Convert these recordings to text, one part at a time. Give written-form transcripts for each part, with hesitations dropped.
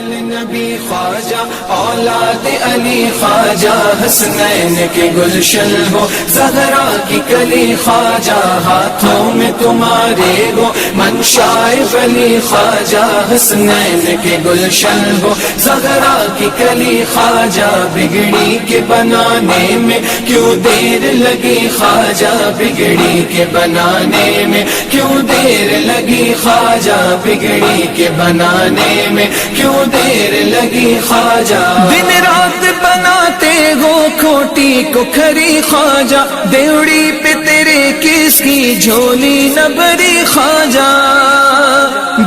نبی خواجہ اولاد علی خواجہ حسنین کے گلشن ہو زہرا کی کلی خواجہ ہاتھوں میں تمہارے ہو منشائے ولی خواجہ حسنین کے گلشن ہو زہرا کی کلی خواجہ بگڑی کے بنانے میں کیوں دیر لگی خواجہ بگڑی کے بنانے میں کیوں دیر لگی خواجہ بگڑی کے بنانے میں کیوں دیر لگی خواجہ دن رات بناتے ہو کھوٹی کو کھری خواجہ دیوڑی پہ تیرے کس کی جھولی نہ بھری خواجہ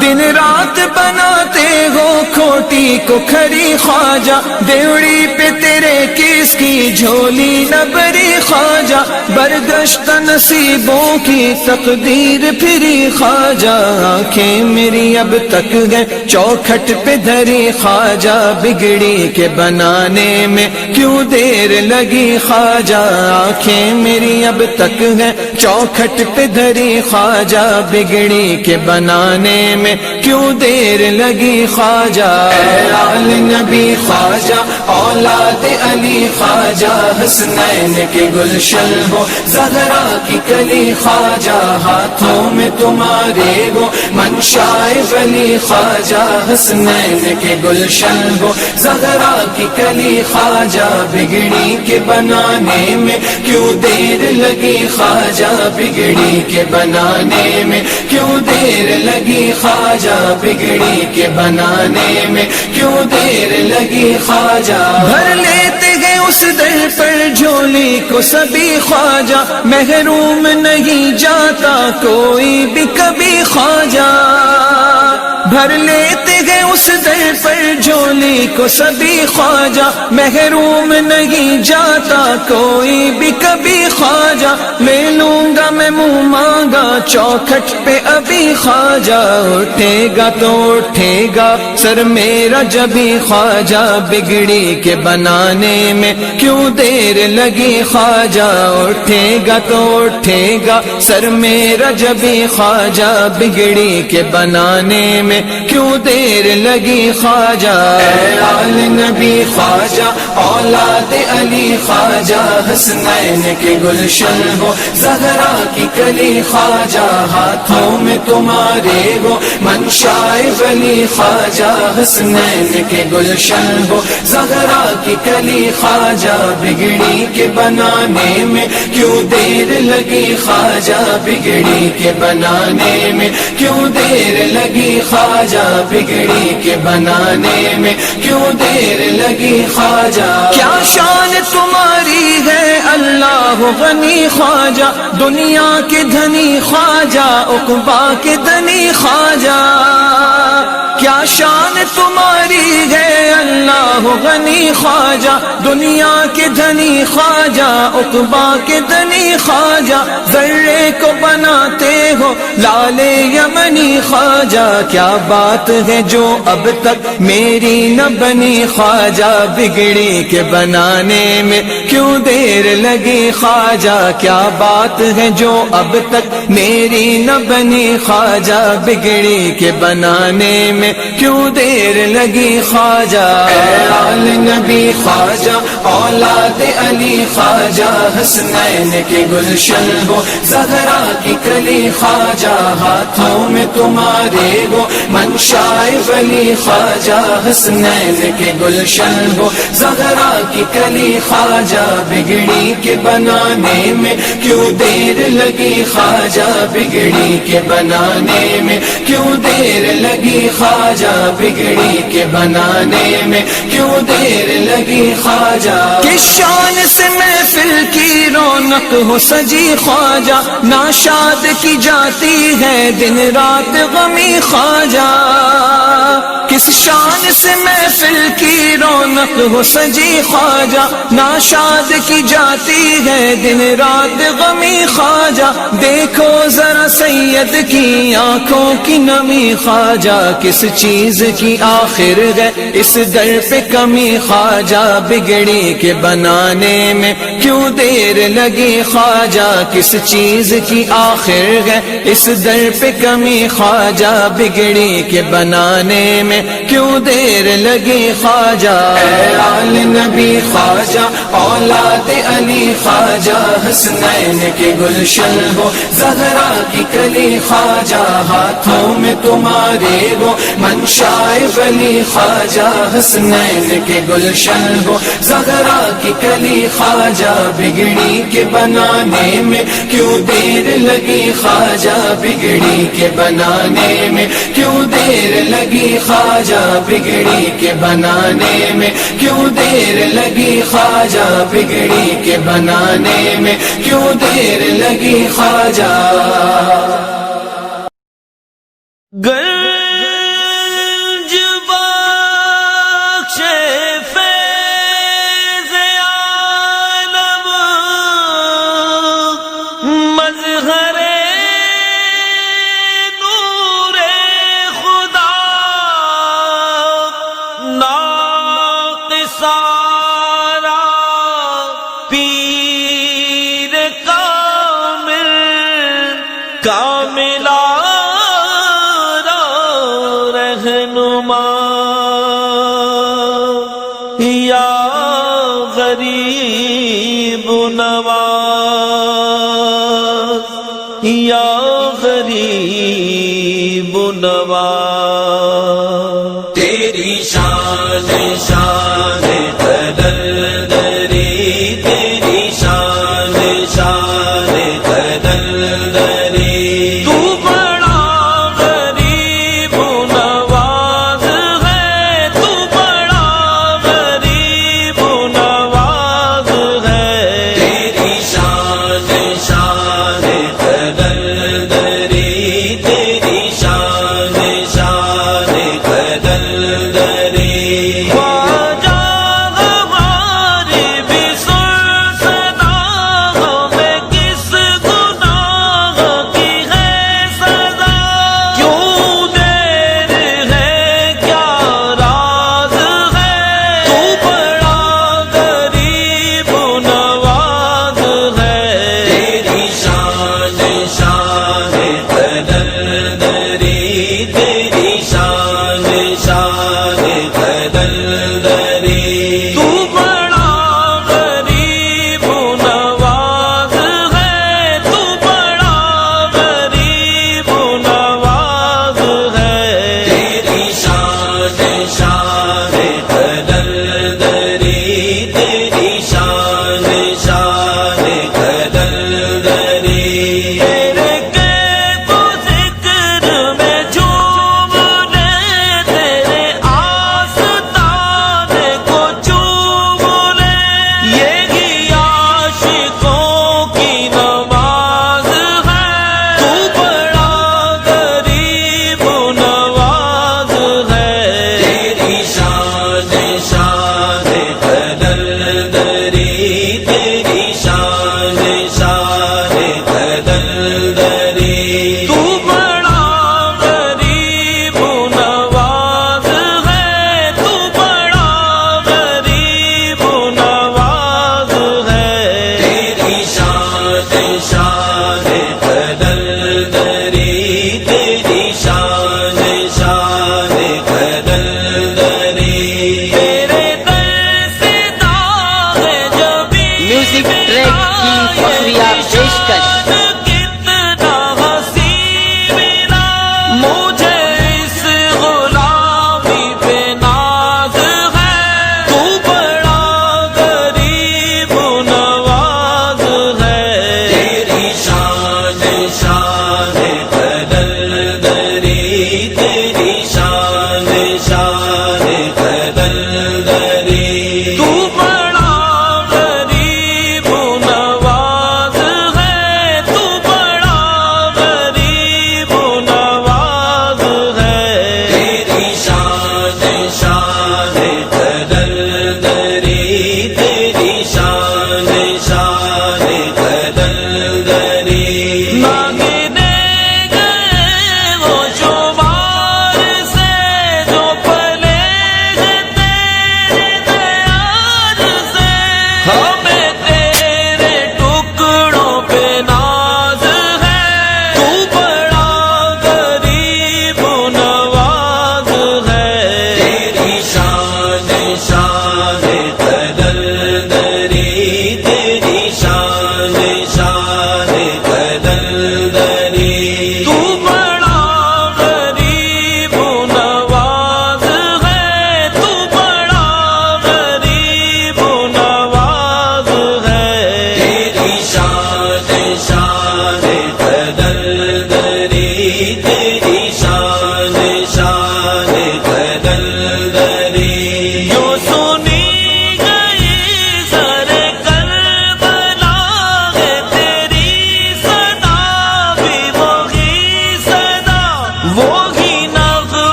دن رات بناتے ہو کھوٹی کو کھری خواجہ دیوڑی پہ تیرے کس کی جھولی نہ بھری خواجہ بردشت نصیبوں کی تقدیر پھری خواجہ آنکھیں میری اب تک ہے چوکھٹ پہ دھری خواجہ بگڑی کے بنانے میں کیوں دیر لگی خواجہ آنکھیں میری اب تک ہے چوکھٹ پہ دھری خواجہ بگڑی کے بنانے میں کیوں دیر لگی خواجہ اے آل نبی خواجہ اولاد علی خواجہ حسنین کے گلشن ہو زہرا کی کلی خواجہ ہاتھوں میں تمہارے ہو منشائے ولی خواجہ حسنین کے گلشن ہو زہرا کی کلی خواجہ بگڑی کے بنانے میں کیوں دیر لگی خواجہ بگڑی کے بنانے میں کیوں دیر لگی خواجہ بگڑی کے بنانے میں کیوں دیر لگی خواجہ بھر لیتے گئے اس در پر جھولی کو سبھی خواجہ محروم نہیں جاتا کوئی بھی کبھی خواجہ بھر لیتے گئے اس در پر جھولی کو سبھی خواجہ محروم نہیں جاتا کوئی بھی کبھی خواجہ لے لوں گا میں منہ مانگا چوکھٹ پہ ابھی خواجہ اٹھے گا تو اٹھے گا سر میرا جبھی خواجہ بگڑی کے بنانے میں کیوں دیر لگی خواجہ اٹھے گا تو اٹھے گا سر میرا جبھی خواجہ بگڑی کے بنانے میں کیوں دیر لگی خواجہ اے آل نبی خواجہ اولاد علی خواجہ حسنین کے گلشن ہو زہرا کی کلی خواجہ ہاتھوں میں تمہارے ہو منشائے ولی خواجہ حسنین کے گلشن ہو زہرا کی کلی خواجہ بگڑی کے بنانے میں کیوں دیر لگی خواجہ بگڑی کے بنانے میں کیوں دیر لگی خواجہ بگڑی کے بنانے میں کیوں دیر لگی خواجہ کیا شان تمہاری ہے اللہ غنی خواجہ دنیا کے دھنی خواجہ عقبا کے دنی خواجہ کیا شان تمہاری ہے اللہ غنی خواجہ دنیا کے دھنی خواجہ عقبا کے دنی خواجہ ذرے کو بناتے ہو لال یمنی خواجہ کیا بات ہے جو اب تک میری نہ بنی خواجہ بگڑی کے بنانے میں کیوں دیر لگی خواجہ کیا بات ہے جو اب تک میری نہ بنی خواجہ بگڑی کے بنانے میں کیوں دیر لگی خواجہ اے آل نبی خواجہ اولاد علی خواجہ حسنین کے گلشن ہو زہرا کی کلی خواجہ ہاتھوں میں تمہارے ہو منشائے ولی خواجہ حسنین کے گلشن ہو زہرا کی کلی خواجہ بگڑی کے بنانے میں کیوں دیر لگی خواجہ بگڑی کے بنانے میں کیوں دیر لگی خواجہ بگڑی کے بنانے میں کیوں دیر لگی خواجہ کس شان سے محفل کی رونق ہو سجی خواجہ ناشاد کی جاتی ہے دن رات غمی خواجہ کس شان سے محفل محفل کی رونق ہو سجی خواجہ، ناشاد کی جاتی ہے دن رات غمی خواجہ، دیکھو ذرا سید کی آنکھوں کی نمی خواجہ، کس چیز کی آخر ہے اس در پہ کمی خواجہ، بگڑی کے بنانے میں کیوں دیر لگی خواجہ، کس چیز کی آخر ہے اس در پہ کمی خواجہ، بگڑی کے بنانے میں کیوں دیر لگی خواجہ۔ اے آل نبی خواجہ اولاد علی خواجہ، حسنین کے گلشن ہو زہرا کی کلی خواجہ، ہاتھوں میں تمہارے وہ منشائے ولی خواجہ، حسنین کے گلشن ہو زہرا کی کلی خواجہ، بگڑی کے بنانے میں کیوں دیر لگی خواجہ، بگڑی کے بنانے میں کیوں دیر لگی خواجہ، بگڑی کے بنانے میں کیوں دیر لگی خواجہ، بگڑی کے بنانے میں کیوں دیر لگی خواجہ۔ گنج بخش فیض عالم، مظہر نور خدا، ناقصارا پیر کامل، کاملا یا غریب نواز، یا غریب نواز، تیری شان شان قلندری، تیری شان شان قلندری، تو بڑا غریب نواز ہے، تو بڑا غریب نواز ہے، تیری شان شان قلندری، تیری شان شان قلندری، خواجہ ہماری بھی سن صدا، ہمیں کس گناہ کی ہے سزا، کیوں دیر ہے کیا راز ہے، تو بڑا غریب نواز ہے، تیری شان شان قلندری، تیری شان شان قلندری۔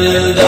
کلندری